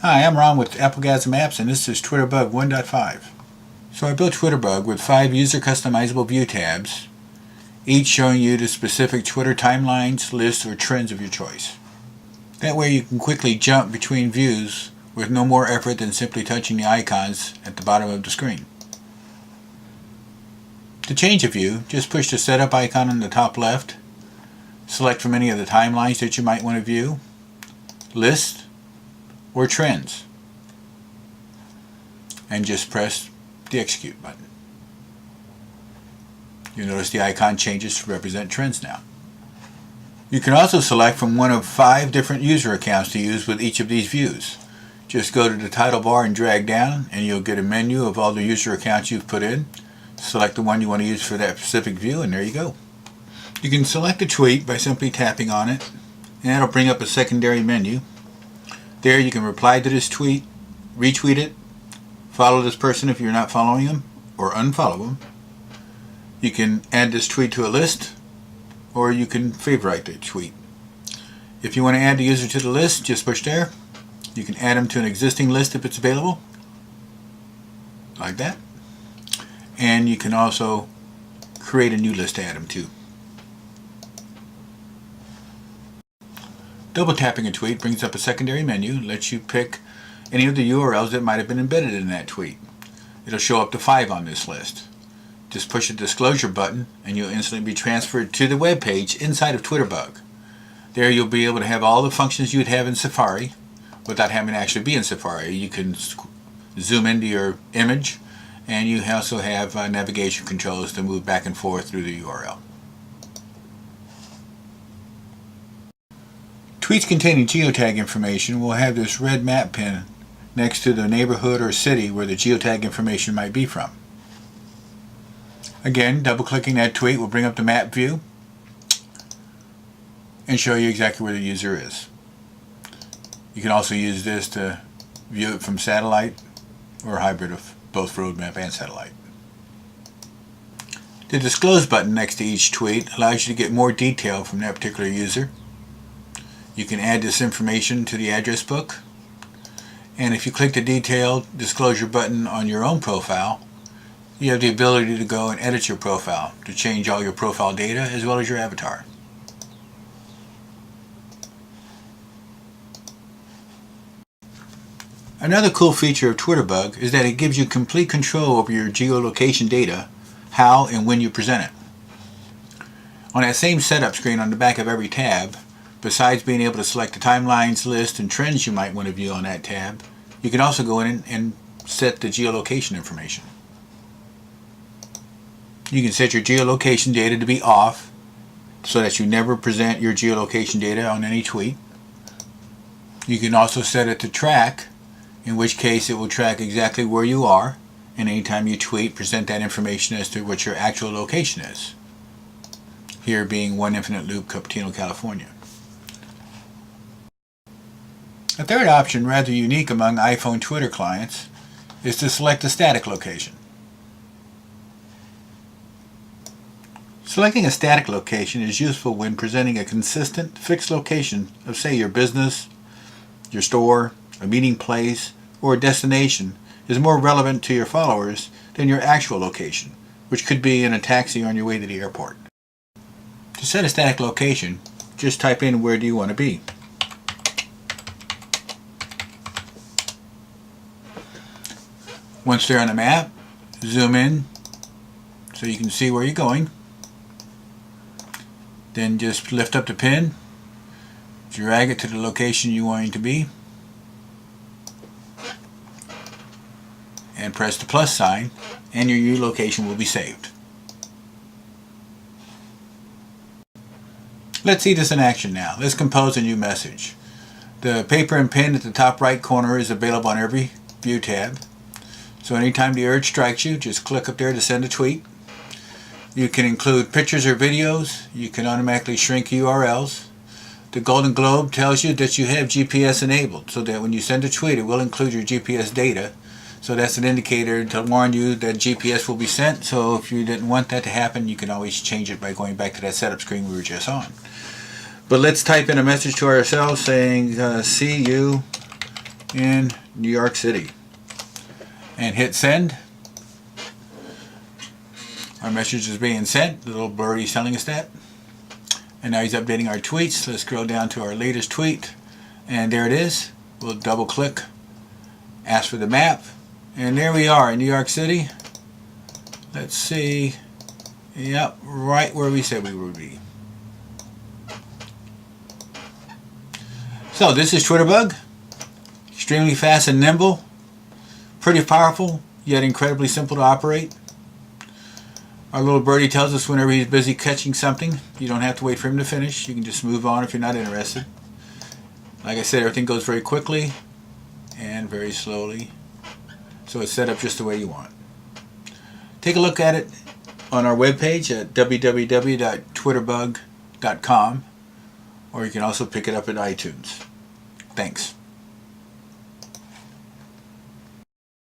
Hi, I'm Ron with Applegasm Apps, and this is TvvitterBug 1.5. So I built TvvitterBug with 5 user customizable view tabs, each showing you the specific Twitter timelines, lists, or trends of your choice. That way you can quickly jump between views with no more effort than simply touching the icons at the bottom of the screen. To change a view, just push the setup icon on the top left, select from any of the timelines that you might want to view, list, or trends, and just press the execute button. You'll notice the icon changes to represent trends now. You can also select from one of 5 different user accounts to use with each of these views. Just go to the title bar and drag down, and you'll get a menu of all the user accounts you've put in. Select the one you want to use for that specific view, and there you go. You can select a tweet by simply tapping on it, and that'll bring up a secondary menu. There you can reply to this tweet, retweet it, follow this person if you're not following them, or unfollow them. You can add this tweet to a list, or you can favorite the tweet. If you want to add the user to the list, just push there. You can add them to an existing list if it's available, like that. And you can also create a new list to add them to. Double tapping a tweet brings up a secondary menu, lets you pick any of the URLs that might have been embedded in that tweet. It'll show up to 5 on this list. Just push the disclosure button and you'll instantly be transferred to the web page inside of TvvitterBug. There you'll be able to have all the functions you'd have in Safari without having to actually be in Safari. You can zoom into your image, and you also have navigation controls to move back and forth through the URL. Tweets containing geotag information will have this red map pin next to the neighborhood or city where the geotag information might be from. Again, double-clicking that tweet will bring up the map view and show you exactly where the user is. You can also use this to view it from satellite or a hybrid of both road map and satellite. The disclose button next to each tweet allows you to get more detail from that particular user. You can add this information to the address book, and if you click the detailed disclosure button on your own profile, you have the ability to go and edit your profile to change all your profile data as well as your avatar. Another cool feature of TvvitterBug is that it gives you complete control over your geolocation data, how and when you present it. On that same setup screen on the back of every tab, besides being able to select the timelines, list, and trends you might want to view on that tab, you can also go in and set the geolocation information. You can set your geolocation data to be off so that you never present your geolocation data on any tweet. You can also set it to track, in which case it will track exactly where you are, and anytime you tweet, present that information as to what your actual location is. Here being One Infinite Loop, Cupertino, California. A third option, rather unique among iPhone Twitter clients, is to select a static location. Selecting a static location is useful when presenting a consistent, fixed location of, say, your business, your store, a meeting place, or a destination is more relevant to your followers than your actual location, which could be in a taxi on your way to the airport. To set a static location, just type in where do you want to be. Once they're on the map, zoom in so you can see where you're going. Then just lift up the pin, drag it to the location you want it to be, and press the plus sign, and your new location will be saved. Let's see this in action now. Let's compose a new message. The paper and pen at the top right corner is available on every view tab. So anytime the urge strikes you, just click up there to send a tweet. You can include pictures or videos. You can automatically shrink URLs. The golden globe tells you that you have GPS enabled, so that when you send a tweet, it will include your GPS data. So that's an indicator to warn you that GPS will be sent. So if you didn't want that to happen, you can always change it by going back to that setup screen we were just on. But let's type in a message to ourselves saying, see you in New York City. And hit send. Our message is being sent. The little birdie's telling us that. And now he's updating our tweets. Let's scroll down to our latest tweet. And there it is. We'll double click. Ask for the map. And there we are in New York City. Let's see. Yep, right where we said we would be. So this is TvvitterBug. Extremely fast and nimble. Pretty powerful, yet incredibly simple to operate. Our little birdie tells us whenever he's busy catching something, you don't have to wait for him to finish. You can just move on if you're not interested. Like I said, everything goes very quickly and very slowly. So it's set up just the way you want. Take a look at it on our webpage at www.twitterbug.com, or you can also pick it up at iTunes. Thanks.